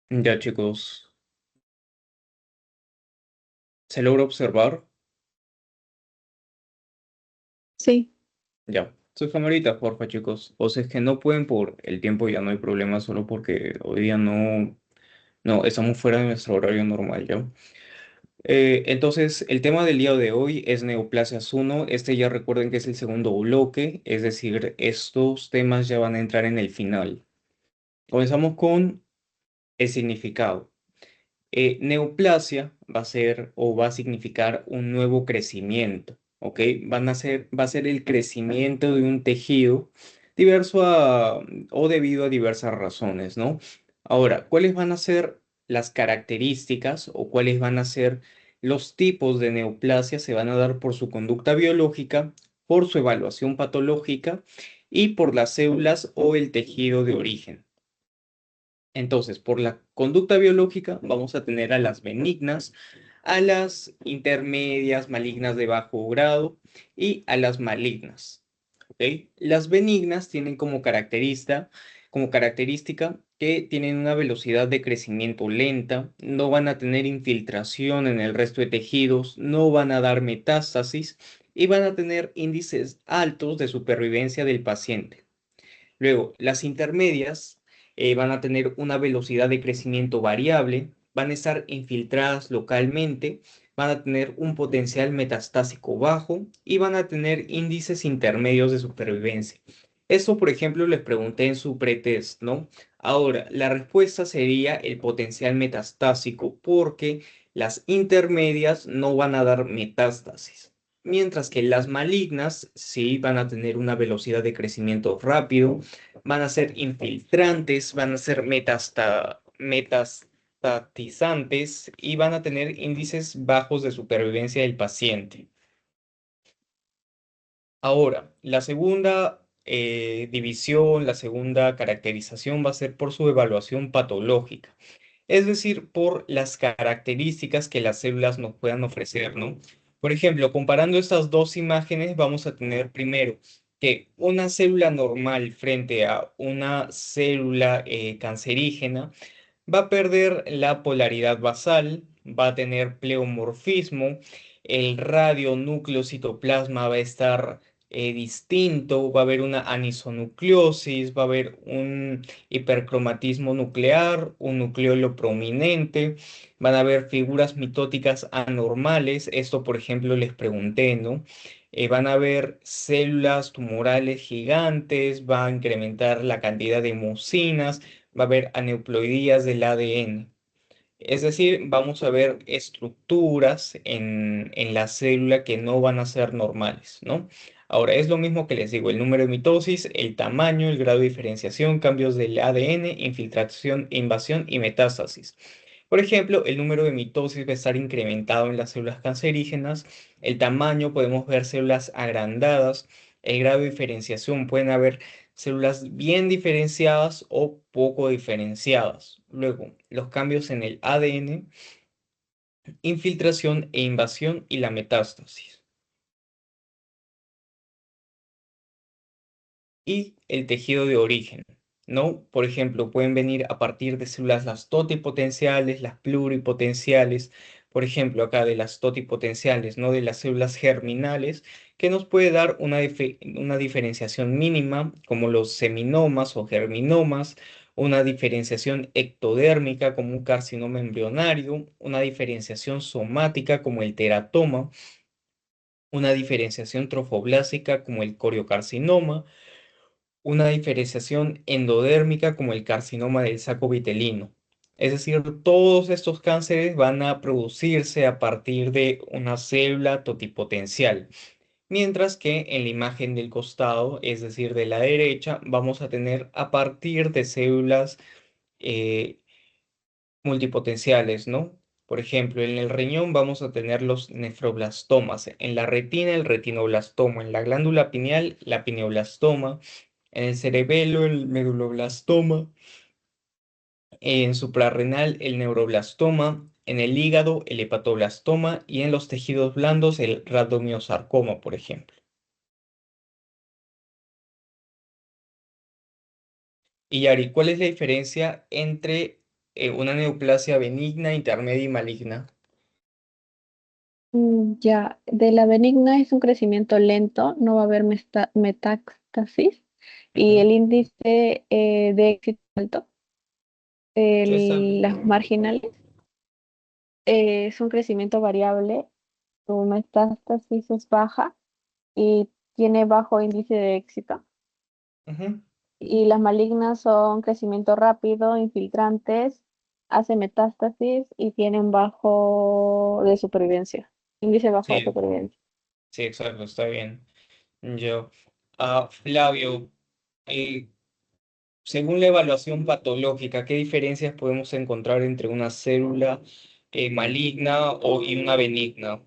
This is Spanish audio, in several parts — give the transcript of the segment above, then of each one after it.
Ya, chicos, ¿se logra observar? Sí, Ya. Sus camaritas, porfa, chicos. O sea, es que no pueden por el tiempo, ya no hay problema, solo porque hoy día no, estamos fuera de nuestro horario normal, ¿ya? Entonces, el tema del día de hoy es Neoplasias uno. Este ya recuerden que es el segundo bloque, es decir, estos temas ya van a entrar en el final. Comenzamos con el significado. Neoplasia va a ser o va a significar un nuevo crecimiento, ¿ok? Va a ser el crecimiento de un tejido o debido a diversas razones, ¿no? Ahora, ¿cuáles van a ser las características o cuáles van a ser los tipos de neoplasia? Se van a dar por su conducta biológica, por su evaluación patológica y por las células o el tejido de origen. Entonces, por la conducta biológica vamos a tener a las benignas, a las intermedias, malignas de bajo grado y a las malignas. ¿Ok? Las benignas tienen como característica que tienen una velocidad de crecimiento lenta, no van a tener infiltración en el resto de tejidos, no van a dar metástasis y van a tener índices altos de supervivencia del paciente. Luego, las intermedias van a tener una velocidad de crecimiento variable, van a estar infiltradas localmente, van a tener un potencial metastásico bajo y van a tener índices intermedios de supervivencia. Esto, por ejemplo, les pregunté en su pretest, ¿no? Ahora, la respuesta sería el potencial metastásico porque las intermedias no van a dar metástasis. Mientras que las malignas sí van a tener una velocidad de crecimiento rápido, van a ser infiltrantes, van a ser metastatizantes y van a tener índices bajos de supervivencia del paciente. Ahora, la segunda división, la segunda caracterización va a ser por su evaluación patológica, es decir, por las características que las células nos puedan ofrecer, ¿no? Por ejemplo, comparando estas dos imágenes, vamos a tener primero que una célula normal frente a una célula cancerígena va a perder la polaridad basal, va a tener pleomorfismo, el radionúcleo-citoplasma va a estar distinto, va a haber una anisonucleosis, va a haber un hipercromatismo nuclear, un nucleolo prominente, van a haber figuras mitóticas anormales, esto por ejemplo les pregunté, ¿no? Van a haber células tumorales gigantes, va a incrementar la cantidad de mucinas, va a haber aneuploidías del ADN. Es decir, vamos a ver estructuras en la célula que no van a ser normales, ¿no? Ahora, es lo mismo que les digo, el número de mitosis, el tamaño, el grado de diferenciación, cambios del ADN, infiltración, invasión y metástasis. Por ejemplo, el número de mitosis va a estar incrementado en las células cancerígenas, el tamaño, podemos ver células agrandadas, el grado de diferenciación, pueden haber células bien diferenciadas o poco diferenciadas. Luego, los cambios en el ADN, infiltración e invasión y la metástasis. Y el tejido de origen, ¿no? Por ejemplo, pueden venir a partir de células las totipotenciales, las pluripotenciales, por ejemplo, acá de las totipotenciales, ¿no? De las células germinales, que nos puede dar una diferenciación mínima, como los seminomas o germinomas, una diferenciación ectodérmica, como un carcinoma embrionario, una diferenciación somática, como el teratoma, una diferenciación trofoblásica, como el coriocarcinoma, una diferenciación endodérmica como el carcinoma del saco vitelino. Es decir, todos estos cánceres van a producirse a partir de una célula totipotencial, mientras que en la imagen del costado, es decir, de la derecha, vamos a tener a partir de células eh, multipotenciales, ¿no? Por ejemplo, en el riñón vamos a tener los nefroblastomas, en la retina el retinoblastoma, en la glándula pineal la pineoblastoma, en el cerebelo el meduloblastoma, en suprarrenal el neuroblastoma, en el hígado el hepatoblastoma y en los tejidos blandos el radomiosarcoma, por ejemplo. Y Yari, ¿cuál es la diferencia entre una neoplasia benigna, intermedia y maligna. Ya, de la benigna es un crecimiento lento, no va a haber metástasis y Ujú. el índice de éxito alto. Sí, está bien. Las marginales es un crecimiento variable, su metástasis es baja y tiene bajo índice de éxito. Ujú. Y las malignas son crecimiento rápido, infiltrantes, hace metástasis y tienen bajo de supervivencia, índice bajo de Sí, supervivencia. sí, exacto, está bien. Yo, Flavio, eh, según la evaluación patológica, ¿qué diferencias podemos encontrar entre una célula maligna y una benigna?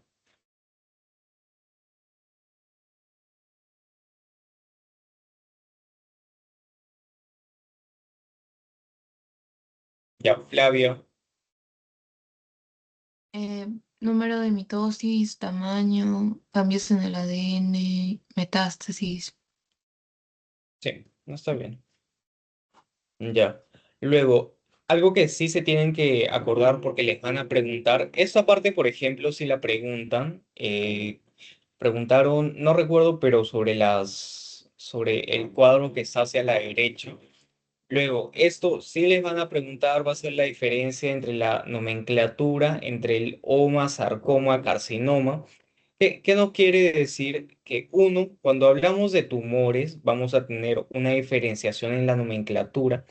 Ya, Flavio. Eh, Número de mitosis, tamaño, cambios en el ADN, metástasis. Sí, no está bien. Ya. Luego, algo que sí se tienen que acordar porque les van a preguntar, esta parte, por ejemplo, si la preguntan, preguntaron, no recuerdo, pero sobre el cuadro que está hacia la derecha. Luego, esto sí les van a preguntar, va a ser la diferencia entre la nomenclatura, entre el oma, sarcoma, carcinoma. ¿Qué nos quiere decir? Que uno, cuando hablamos de tumores, vamos a tener una diferenciación en la nomenclatura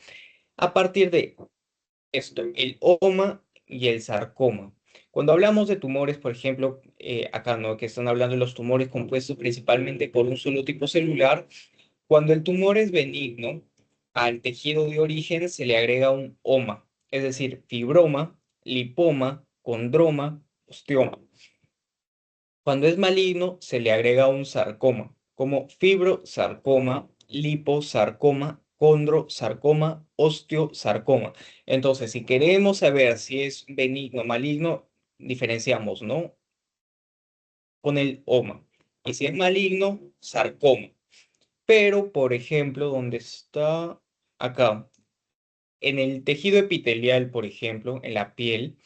a partir de esto, el oma y el sarcoma. Cuando hablamos de tumores, por ejemplo, acá, ¿no? Que están hablando de los tumores compuestos principalmente por un solo tipo celular, cuando el tumor es benigno, al tejido de origen se le agrega un oma, es decir, fibroma, lipoma, condroma, osteoma. Cuando es maligno, se le agrega un sarcoma, como fibrosarcoma, liposarcoma, condrosarcoma, osteosarcoma. Entonces, si queremos saber si es benigno o maligno, diferenciamos, ¿no? Con el oma. Y si es maligno, sarcoma. Pero, por ejemplo, donde está acá, en el tejido epitelial, por ejemplo, en la piel,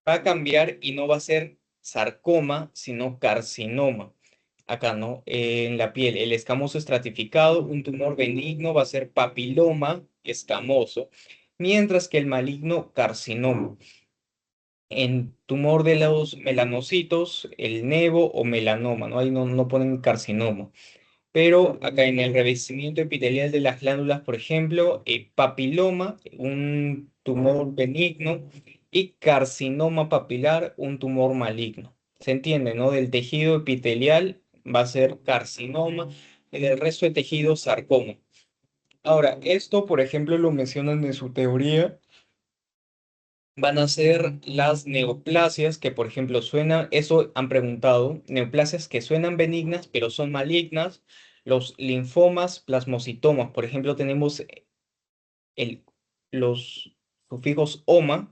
va a cambiar y no va a ser sarcoma, sino carcinoma. Acá, ¿no? En la piel, el escamoso estratificado, un tumor benigno va a ser papiloma escamoso, mientras que el maligno carcinoma. En tumor de los melanocitos, el nevo o melanoma, ¿no? Ahí no ponen carcinoma. Pero acá en el revestimiento epitelial de las glándulas, por ejemplo, papiloma, un tumor benigno, y carcinoma papilar, un tumor maligno. ¿Se entiende, no? Del tejido epitelial va a ser carcinoma y del resto de tejido sarcoma. Ahora, esto, por ejemplo, lo mencionan en su teoría. Van a ser las neoplasias que, por ejemplo, suenan, eso han preguntado, neoplasias que suenan benignas, pero son malignas, los linfomas, plasmocitomas. Por ejemplo, tenemos el, los sufijos oma,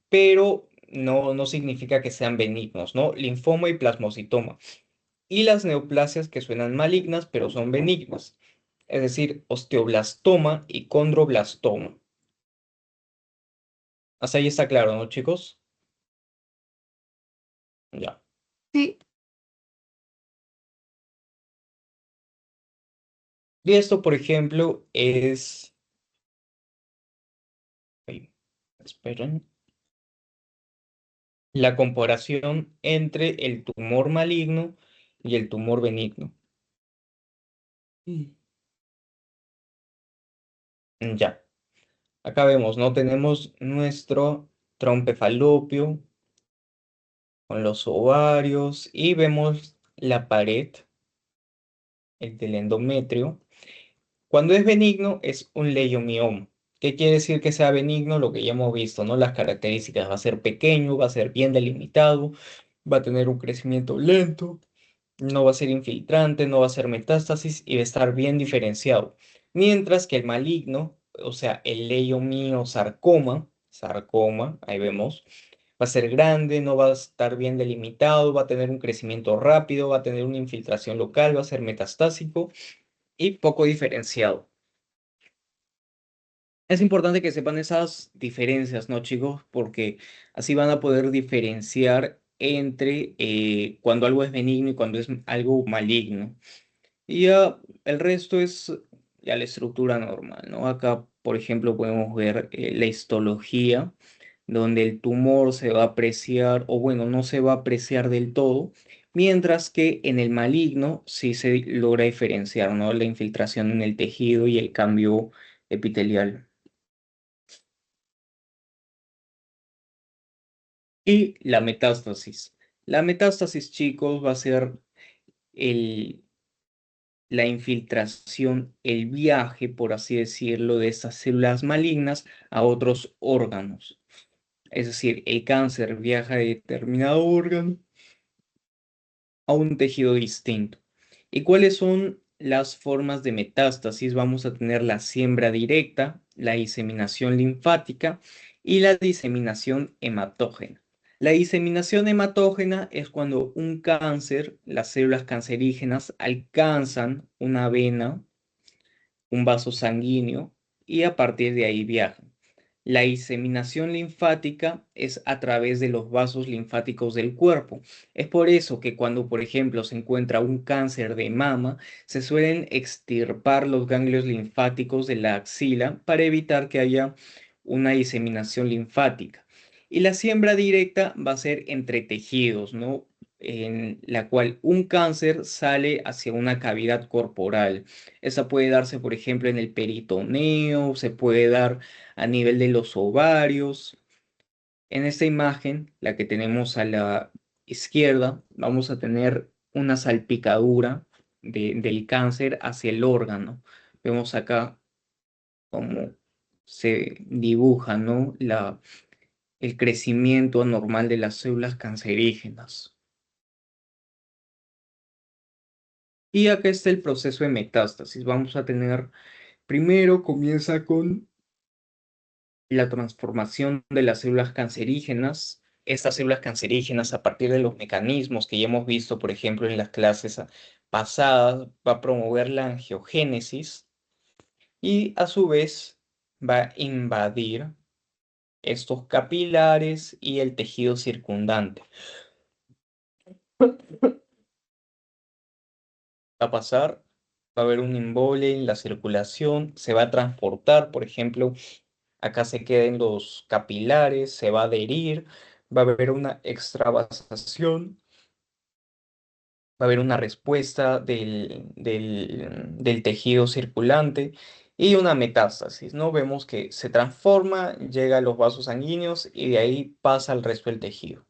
pero no significa que sean benignos, ¿no? Linfoma y plasmocitoma. Y las neoplasias que suenan malignas, pero son benignas, es decir, osteoblastoma y condroblastoma. Hasta ahí está claro, ¿no, chicos? Ya. Sí, Y esto, por ejemplo, es... ay, esperen. La comparación entre el tumor maligno y el tumor benigno. Mm. Ya, acá vemos, ¿no? Tenemos nuestro trompe falopio con los ovarios y vemos la pared, el del endometrio. Cuando es benigno es un leiomioma. ¿Qué quiere decir que sea benigno? Lo que ya hemos visto, ¿no? Las características, va a ser pequeño, va a ser bien delimitado, va a tener un crecimiento lento, no va a ser infiltrante, no va a ser metástasis y va a estar bien diferenciado. Mientras que el maligno, o sea, el sarcoma, ahí vemos, va a ser grande, no va a estar bien delimitado, va a tener un crecimiento rápido, va a tener una infiltración local, va a ser metastásico y poco diferenciado. Es importante que sepan esas diferencias, ¿no, chicos? Porque así van a poder diferenciar entre cuando algo es benigno y cuando es algo maligno. Y ya el resto es ya la estructura normal, ¿no? Acá, por ejemplo, podemos ver la histología, donde el tumor se va a apreciar, o bueno, no se va a apreciar del todo, mientras que en el maligno sí se logra diferenciar, ¿no? La infiltración en el tejido y el cambio epitelial. Y la metástasis. La metástasis, chicos, va a ser el la infiltración, el viaje, por así decirlo, de estas células malignas a otros órganos. Es decir, el cáncer viaja de determinado órgano a un tejido distinto. ¿Y cuáles son las formas de metástasis? Vamos a tener la siembra directa, la diseminación linfática y la diseminación hematógena. La diseminación hematógena es cuando un cáncer, las células cancerígenas alcanzan una vena, un vaso sanguíneo y a partir de ahí viajan. La diseminación linfática es a través de los vasos linfáticos del cuerpo. Es por eso que cuando, por ejemplo, se encuentra un cáncer de mama, se suelen extirpar los ganglios linfáticos de la axila para evitar que haya una diseminación linfática. Y la siembra directa va a ser entre tejidos, ¿no? En la cual un cáncer sale hacia una cavidad corporal. Esa puede darse, por ejemplo, en el peritoneo, se puede dar a nivel de los ovarios. En esta imagen, la que tenemos a la izquierda, vamos a tener una salpicadura del cáncer hacia el órgano. Vemos acá cómo se dibuja, ¿no? El crecimiento anormal de las células cancerígenas. Y acá está el proceso de metástasis. Vamos a tener, primero comienza con la transformación de las células cancerígenas. Estas células cancerígenas, a partir de los mecanismos que ya hemos visto, por ejemplo, en las clases pasadas, va a promover la angiogénesis y a su vez va a invadir estos capilares y el tejido circundante. Va a pasar, va a haber un embole en la circulación, se va a transportar, por ejemplo, acá se quedan los capilares, se va a adherir, va a haber una extravasación, va a haber una respuesta del tejido circulante y una metástasis, ¿no? Vemos que se transforma, llega a los vasos sanguíneos y de ahí pasa al resto del tejido.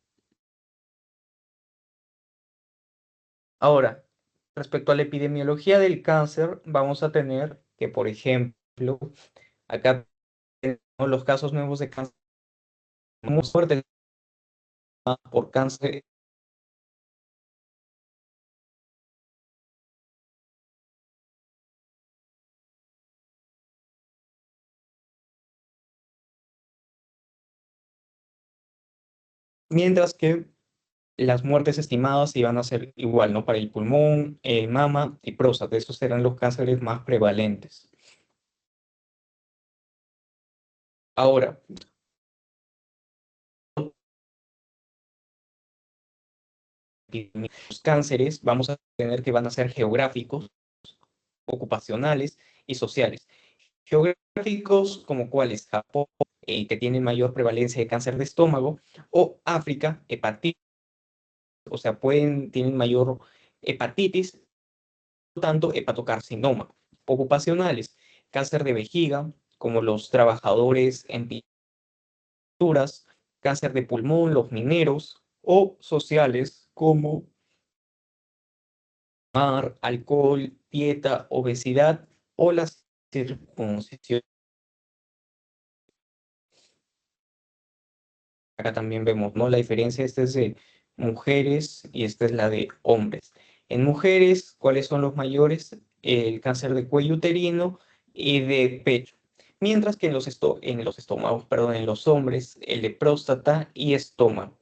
Ahora, respecto a la epidemiología del cáncer, vamos a tener que, por ejemplo, acá tenemos los casos nuevos de cáncer muy fuertes por cáncer. Mientras que las muertes estimadas iban a ser igual, ¿no? Para el pulmón, mama y próstata. Esos serán los cánceres más prevalentes. Ahora, los cánceres vamos a tener que van a ser geográficos, ocupacionales y sociales. Geográficos como cuáles, Japón, que tiene mayor prevalencia de cáncer de estómago, o África, hepatitis, o sea, tienen mayor hepatitis, tanto hepatocarcinoma. Ocupacionales, cáncer de vejiga, como los trabajadores en pinturas, cáncer de pulmón, los mineros, o sociales como mar, alcohol, dieta, obesidad o la circuncisión. Acá también vemos, ¿no? La diferencia, esta es de mujeres y esta es la de hombres. En mujeres, ¿cuáles son los mayores? El cáncer de cuello uterino y de pecho. Mientras que en los estómagos, perdón, en los hombres, el de próstata y estómago.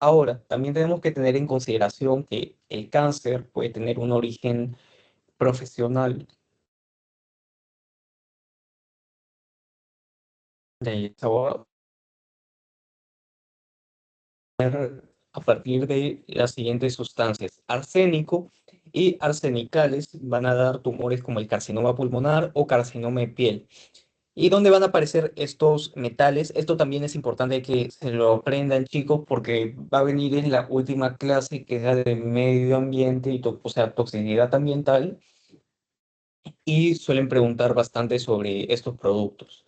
Ahora, también tenemos que tener en consideración que el cáncer puede tener un origen profesional de sabor a partir de las siguientes sustancias. Arsénico y arsenicales van a dar tumores como el carcinoma pulmonar o carcinoma de piel. ¿Y dónde van a aparecer estos metales? Esto también es importante que se lo aprendan, chicos, porque va a venir en la última clase que es la de medio ambiente y o sea, toxicidad ambiental, y suelen preguntar bastante sobre estos productos.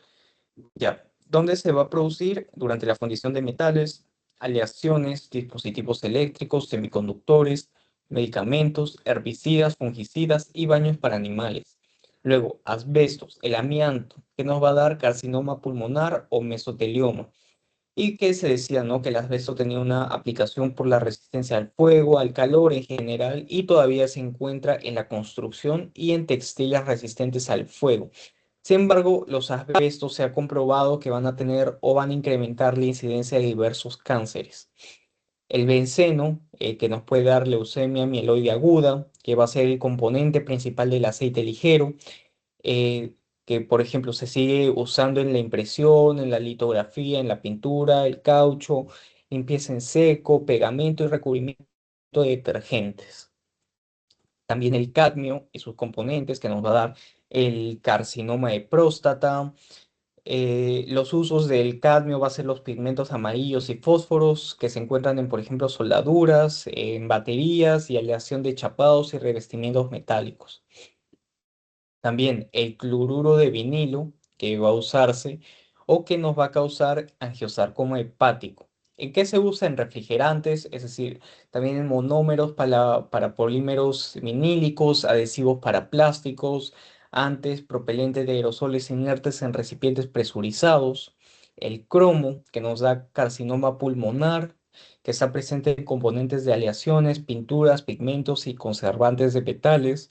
Ya, ¿dónde se va a producir? Durante la fundición de metales, aleaciones, dispositivos eléctricos, semiconductores, medicamentos, herbicidas, fungicidas y baños para animales. Luego, asbestos, el amianto, que nos va a dar carcinoma pulmonar o mesotelioma. Y que se decía, ¿no? Que el asbesto tenía una aplicación por la resistencia al fuego, al calor en general, y todavía se encuentra en la construcción y en textiles resistentes al fuego. Sin embargo, los asbestos se ha comprobado que van a tener o van a incrementar la incidencia de diversos cánceres. El benceno, que nos puede dar leucemia mieloide aguda, que va a ser el componente principal del aceite ligero, eh, que por ejemplo se sigue usando en la impresión, en la litografía, en la pintura, el caucho, limpieza en seco, pegamento y recubrimiento de detergentes. También el cadmio y sus componentes que nos va a dar el carcinoma de próstata. Los usos del cadmio va a ser los pigmentos amarillos y fósforos que se encuentran en, por ejemplo, soldaduras, en baterías y aleación de chapados y revestimientos metálicos. También el cloruro de vinilo que va a usarse o que nos va a causar angiosarcoma hepático. ¿En qué se usa? En refrigerantes, es decir, también en monómeros para polímeros vinílicos, adhesivos para plásticos, antes propelentes de aerosoles inertes en recipientes presurizados. El cromo, que nos da carcinoma pulmonar, que está presente en componentes de aleaciones, pinturas, pigmentos y conservantes de metales.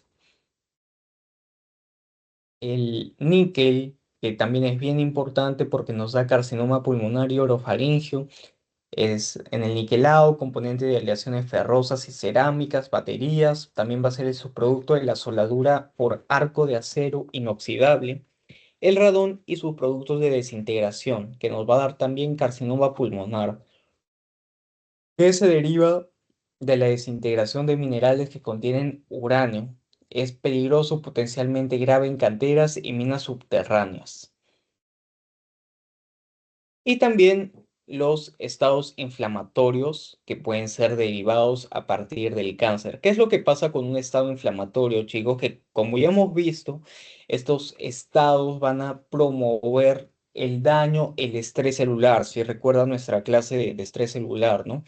El níquel, que también es bien importante porque nos da carcinoma pulmonar y orofaringio, es en el niquelado, componente de aleaciones ferrosas y cerámicas, baterías. También va a ser el subproducto de la soldadura por arco de acero inoxidable. El radón y sus productos de desintegración, que nos va a dar también carcinoma pulmonar, que se deriva de la desintegración de minerales que contienen uranio. Es peligroso, potencialmente grave en canteras y minas subterráneas. Y también los estados inflamatorios que pueden ser derivados a partir del cáncer. ¿Qué es lo que pasa con un estado inflamatorio, chicos? Que como ya hemos visto, estos estados van a promover el daño, el estrés celular. Si recuerdan nuestra clase de estrés celular, ¿no?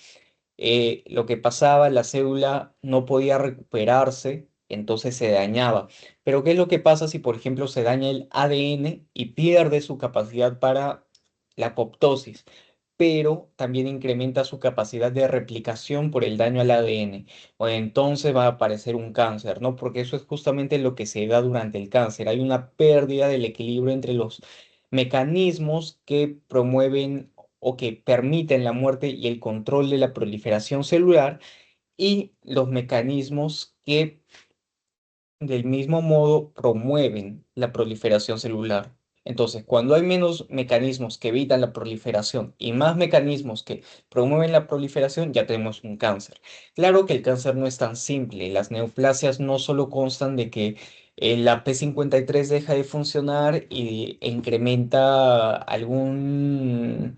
Lo que pasaba, la célula no podía recuperarse, entonces se dañaba. Pero ¿qué es lo que pasa si, por ejemplo, se daña el ADN y pierde su capacidad para la apoptosis? Pero también incrementa su capacidad de replicación por el daño al ADN. O entonces va a aparecer un cáncer, ¿no? Porque eso es justamente lo que se da durante el cáncer. Hay una pérdida del equilibrio entre los mecanismos que promueven o que permiten la muerte y el control de la proliferación celular y los mecanismos que del mismo modo promueven la proliferación celular. Entonces, cuando hay menos mecanismos que evitan la proliferación y más mecanismos que promueven la proliferación, ya tenemos un cáncer. Claro que el cáncer no es tan simple. Las neoplasias no solo constan de que la P53 deja de funcionar e incrementa alguna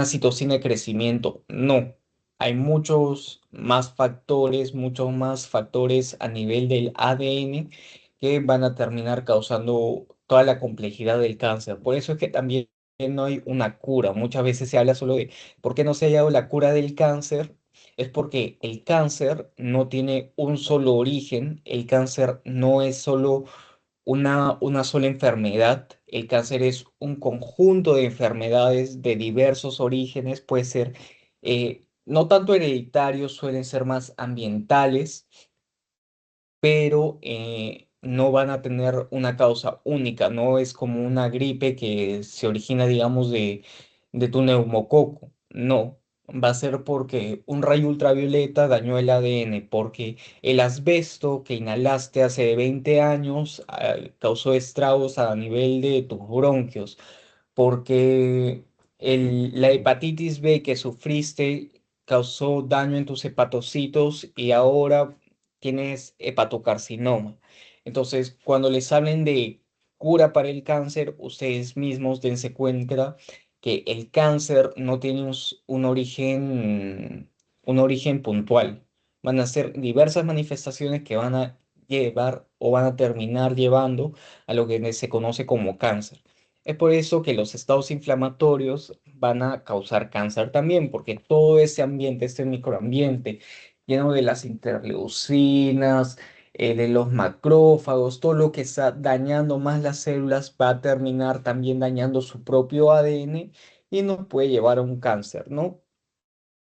citocina de crecimiento. No, hay muchos más factores a nivel del ADN que van a terminar causando toda la complejidad del cáncer. Por eso es que también no hay una cura. Muchas veces se habla solo de por qué no se ha hallado la cura del cáncer. Es porque el cáncer no tiene un solo origen, el cáncer no es solo una sola enfermedad. El cáncer es un conjunto de enfermedades de diversos orígenes, puede ser no tanto hereditarios, suelen ser más ambientales, pero no van a tener una causa única, no es como una gripe que se origina, digamos, de tu neumococo, no. va a ser porque un rayo ultravioleta dañó el ADN, porque el asbesto que inhalaste hace 20 años causó estragos a nivel de tus bronquios, porque la hepatitis B que sufriste causó daño en tus hepatocitos y ahora tienes hepatocarcinoma. Entonces, cuando les hablen de cura para el cáncer, ustedes mismos dense cuenta que el cáncer no tiene un origen puntual. Van a ser diversas manifestaciones que van a llevar o van a terminar llevando a lo que se conoce como cáncer. Es por eso que los estados inflamatorios van a causar cáncer también, porque todo ese ambiente, este microambiente lleno de las interleucinas, de los macrófagos, todo lo que está dañando más las células va a terminar también dañando su propio ADN y nos puede llevar a un cáncer, ¿no?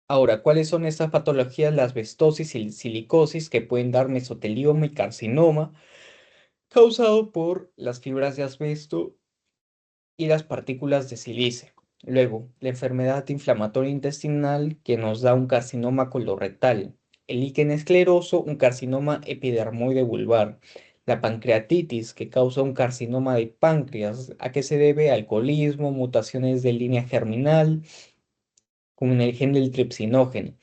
Ahora, ¿cuáles son estas patologías? La asbestosis y silicosis que pueden dar mesotelioma y carcinoma causado por las fibras de asbesto y las partículas de silicio. Luego, la enfermedad inflamatoria intestinal que nos da un carcinoma colorectal. El líquen escleroso, un carcinoma epidermoide vulvar. La pancreatitis, que causa un carcinoma de páncreas. ¿A qué se debe? Alcoholismo, mutaciones de línea germinal, con el gen del tripsinógeno.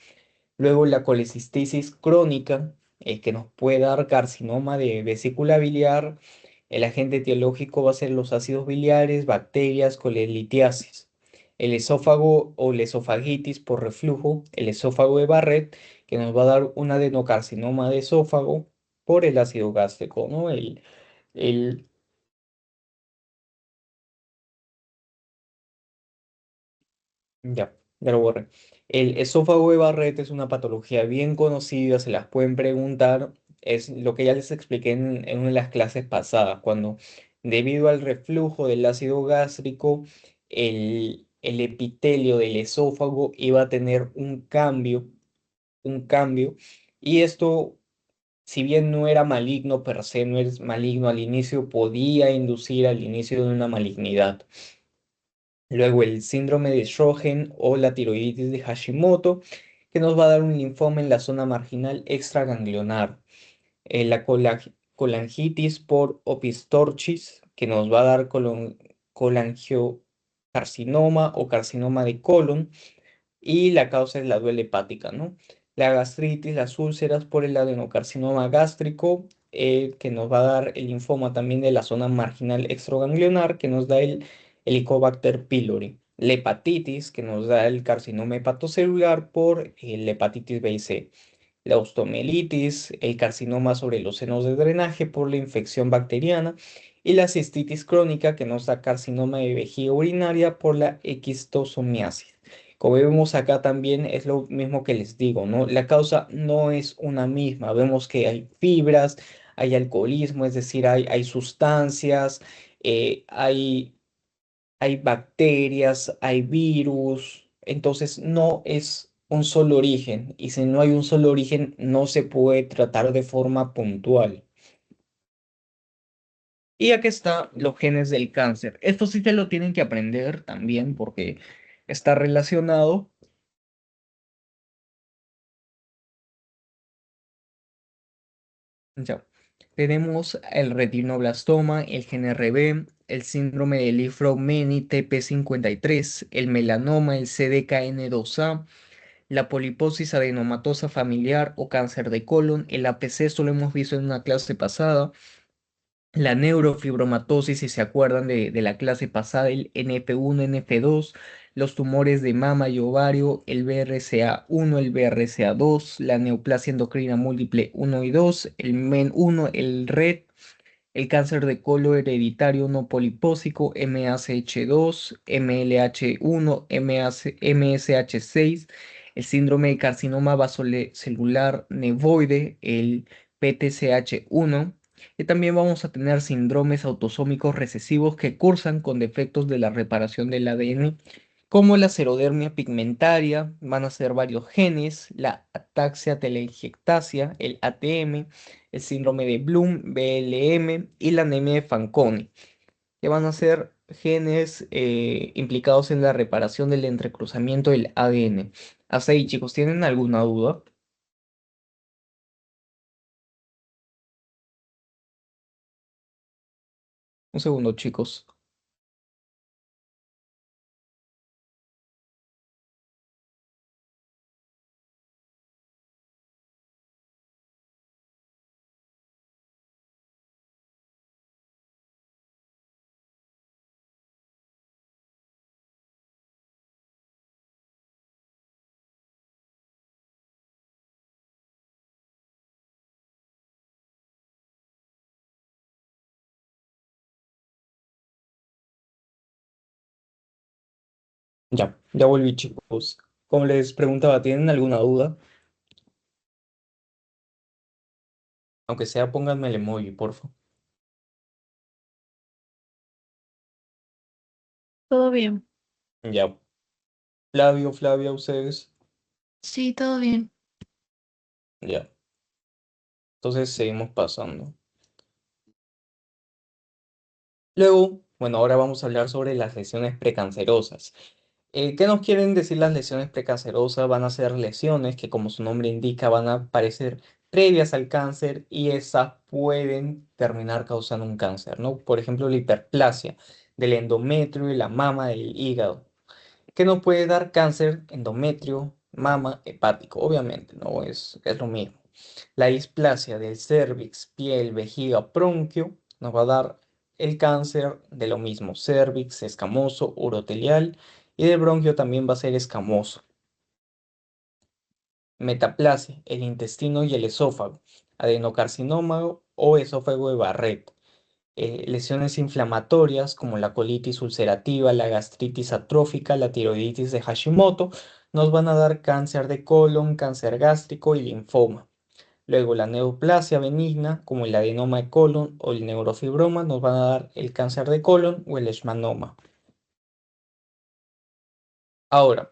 Luego la colecistitis crónica, que nos puede dar carcinoma de vesícula biliar. El agente etiológico va a ser los ácidos biliares, bacterias, colelitiasis. El esófago o la esofagitis por reflujo, el esófago de Barrett, que nos va a dar un adenocarcinoma de esófago por el ácido gástrico, ¿no? El ya lo borré. El esófago de Barrett es una patología bien conocida, se las pueden preguntar. Es lo que ya les expliqué en una de las clases pasadas, cuando debido al reflujo del ácido gástrico, el epitelio del esófago iba a tener un cambio, y esto, si bien no era maligno per se, no es maligno al inicio, podía inducir al inicio de una malignidad. Luego el síndrome de Sjögren o la tiroiditis de Hashimoto, que nos va a dar un linfoma en la zona marginal extraganglionar. La colangitis por opistorchis, que nos va a dar colangiocarcinoma o carcinoma de colon, y la causa es la duela hepática, ¿no? La gastritis, las úlceras por el adenocarcinoma gástrico, que nos va a dar el linfoma también de la zona marginal extraganglionar, que nos da el Helicobacter pylori. La hepatitis, que nos da el carcinoma hepatocelular por la hepatitis B y C. La osteomielitis, el carcinoma sobre los senos de drenaje por la infección bacteriana. Y la cistitis crónica, que nos da carcinoma de vejiga urinaria por la esquistosomiasis. Como vemos acá también es lo mismo que les digo, ¿no? La causa no es una misma. Vemos que hay fibras, hay alcoholismo, es decir, hay sustancias, eh, hay, hay bacterias, hay virus. Entonces no es un solo origen. Y si no hay un solo origen, no se puede tratar de forma puntual. Y aquí están los genes del cáncer. Esto sí se lo tienen que aprender también porque está relacionado. Ya. Tenemos el retinoblastoma, el gen RB, el síndrome de Li-Fraumeni TP53, el melanoma, el CDKN2A, la poliposis adenomatosa familiar o cáncer de colon, el APC, esto lo hemos visto en una clase pasada, la neurofibromatosis, si se acuerdan de la clase pasada, el NF1, NF2, los tumores de mama y ovario, el BRCA1, el BRCA2, la neoplasia endocrina múltiple 1 y 2, el MEN1, el RET, el cáncer de colon hereditario no polipósico, MACH2, MLH1, MSH6, el síndrome de carcinoma vasocelular nevoide, el PTCH1. Y también vamos a tener síndromes autosómicos recesivos que cursan con defectos de la reparación del ADN, como la serodermia pigmentaria, van a ser varios genes, la ataxia telangiectasia, el ATM, el síndrome de Bloom, BLM y la anemia de Fanconi, que van a ser genes implicados en la reparación del entrecruzamiento del ADN. Hasta ahí, chicos, ¿tienen alguna duda? Un segundo, chicos. Ya volví, chicos. Como les preguntaba, ¿tienen alguna duda? Aunque sea, pónganme el emoji, por favor. Todo bien. Ya. Flavio, Flavia, ustedes. Sí, todo bien. Ya. Entonces seguimos pasando. Luego, bueno, ahora vamos a hablar sobre las lesiones precancerosas. ¿Qué nos quieren decir las lesiones precancerosas? Van a ser lesiones que, como su nombre indica, van a aparecer previas al cáncer y esas pueden terminar causando un cáncer, ¿no? Por ejemplo, la hiperplasia del endometrio y la mama del hígado. ¿Qué nos puede dar cáncer? Endometrio, mama, hepático, obviamente, no es lo mismo. La displasia del cérvix, piel, vejiga, bronquio nos va a dar el cáncer de lo mismo, cérvix, escamoso, urotelial y del bronquio también va a ser escamoso. Metaplasia, el intestino y el esófago, adenocarcinoma o esófago de Barrett. Lesiones inflamatorias como la colitis ulcerativa, la gastritis atrófica, la tiroiditis de Hashimoto, nos van a dar cáncer de colon, cáncer gástrico y linfoma. Luego la neoplasia benigna, como el adenoma de colon o el neurofibroma, nos van a dar el cáncer de colon o el schwannoma. Ahora,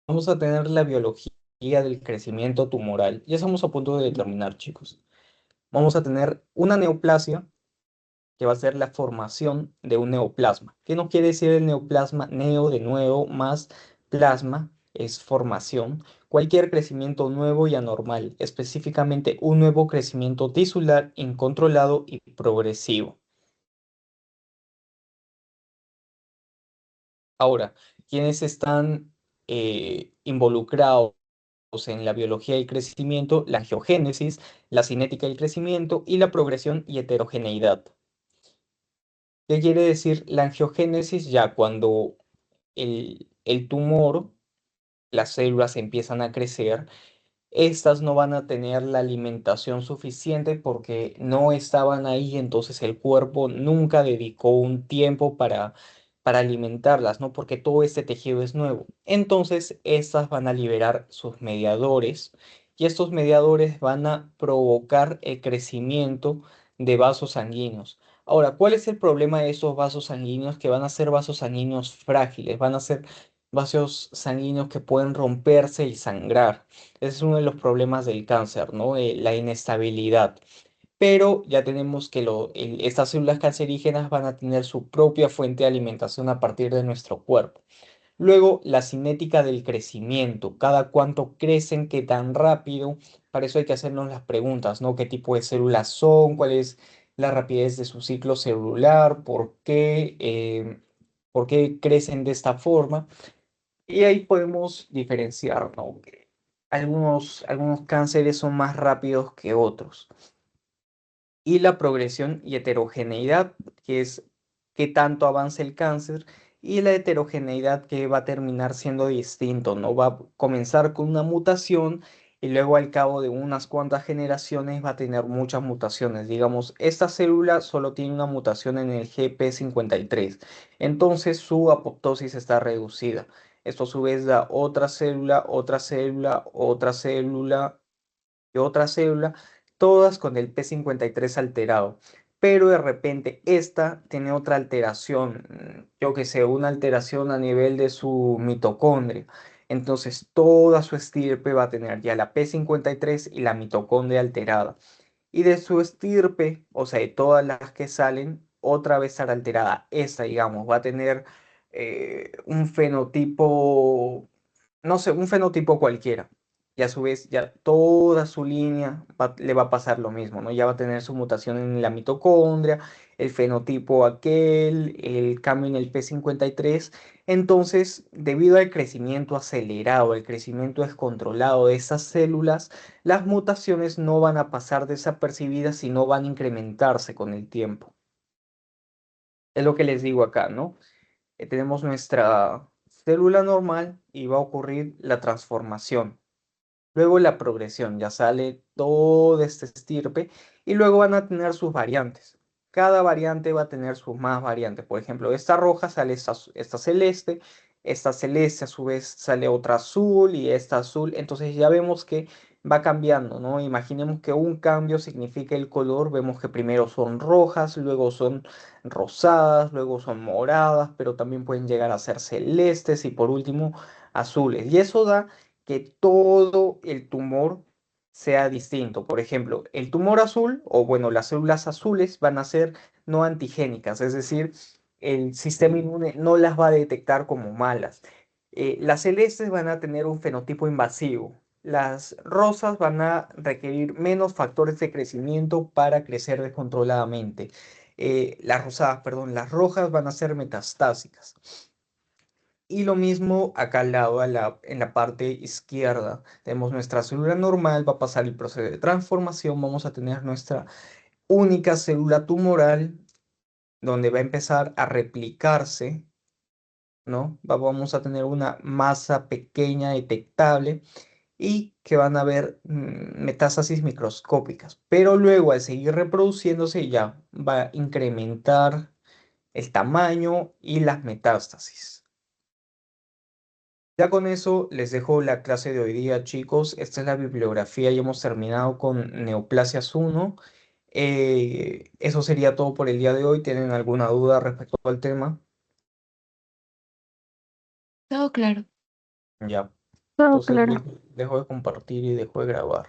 vamos a tener la biología del crecimiento tumoral. Ya estamos a punto de determinar, chicos. Vamos a tener una neoplasia que va a ser la formación de un neoplasma. ¿Qué nos quiere decir el neoplasma? Neo de nuevo más plasma es formación. Cualquier crecimiento nuevo y anormal, específicamente un nuevo crecimiento tisular incontrolado y progresivo. Ahora, ¿quiénes están involucrados en la biología del crecimiento? La angiogénesis, la cinética del crecimiento y la progresión y heterogeneidad. ¿Qué quiere decir la angiogénesis? Ya cuando el tumor, las células empiezan a crecer, estas no van a tener la alimentación suficiente porque no estaban ahí, entonces el cuerpo nunca dedicó un tiempo para alimentarlas, ¿no? Porque todo este tejido es nuevo. Entonces, estas van a liberar sus mediadores y estos mediadores van a provocar el crecimiento de vasos sanguíneos. Ahora, ¿cuál es el problema de esos vasos sanguíneos? Que van a ser vasos sanguíneos frágiles, van a ser vasos sanguíneos que pueden romperse y sangrar. Ese es uno de los problemas del cáncer, ¿no? La inestabilidad. Pero ya tenemos que estas células cancerígenas van a tener su propia fuente de alimentación a partir de nuestro cuerpo. Luego, la cinética del crecimiento. Cada cuánto crecen, qué tan rápido. Para eso hay que hacernos las preguntas, ¿no? ¿Qué tipo de células son? ¿Cuál es la rapidez de su ciclo celular? ¿Por qué crecen de esta forma? Y ahí podemos diferenciar, ¿no? Que algunos cánceres son más rápidos que otros. Y la progresión y heterogeneidad, que es qué tanto avanza el cáncer, y la heterogeneidad que va a terminar siendo distinto, ¿no? Va a comenzar con una mutación y luego al cabo de unas cuantas generaciones va a tener muchas mutaciones. Digamos, esta célula solo tiene una mutación en el GP53, entonces su apoptosis está reducida. Esto a su vez da otra célula, otra célula, otra célula y otra célula, todas con el P53 alterado. Pero de repente esta tiene otra alteración, yo que sé, una alteración a nivel de su mitocondria. Entonces toda su estirpe va a tener ya la P53 y la mitocondria alterada. Y de su estirpe, o sea, de todas las que salen, otra vez estar alterada. Esta, digamos, va a tener un fenotipo, no sé, un fenotipo cualquiera. Y a su vez ya toda su línea le va a pasar lo mismo, ¿no? Ya va a tener su mutación en la mitocondria, el fenotipo aquel, el cambio en el P53. Entonces, debido al crecimiento acelerado, el crecimiento descontrolado de esas células, las mutaciones no van a pasar desapercibidas, sino van a incrementarse con el tiempo. Es lo que les digo acá, ¿no? Tenemos nuestra célula normal y va a ocurrir la transformación. Luego la progresión, ya sale toda esta estirpe y luego van a tener sus variantes. Cada variante va a tener sus más variantes. Por ejemplo, esta roja sale esta celeste a su vez sale otra azul y esta azul. Entonces ya vemos que va cambiando, ¿no? Imaginemos que un cambio significa el color. Vemos que primero son rojas, luego son rosadas, luego son moradas, pero también pueden llegar a ser celestes y por último azules. Y eso da que todo el tumor sea distinto. Por ejemplo, el tumor azul, o bueno, las células azules van a ser no antigénicas, es decir, el sistema inmune no las va a detectar como malas. Las celestes van a tener un fenotipo invasivo. Las rosas van a requerir menos factores de crecimiento para crecer descontroladamente. Las rosadas, perdón, las rojas van a ser metastásicas. Y lo mismo acá al lado, en la parte izquierda, tenemos nuestra célula normal, va a pasar el proceso de transformación, vamos a tener nuestra única célula tumoral, donde va a empezar a replicarse, ¿no? Vamos a tener una masa pequeña detectable y que van a haber metástasis microscópicas, pero luego al seguir reproduciéndose ya va a incrementar el tamaño y las metástasis. Ya con eso les dejo la clase de hoy día, chicos. Esta es la bibliografía y hemos terminado con Neoplasias 1. Eso sería todo por el día de hoy. ¿Tienen alguna duda respecto al tema? Todo claro. Ya. Todo Entonces claro. dejo de compartir y dejo de grabar.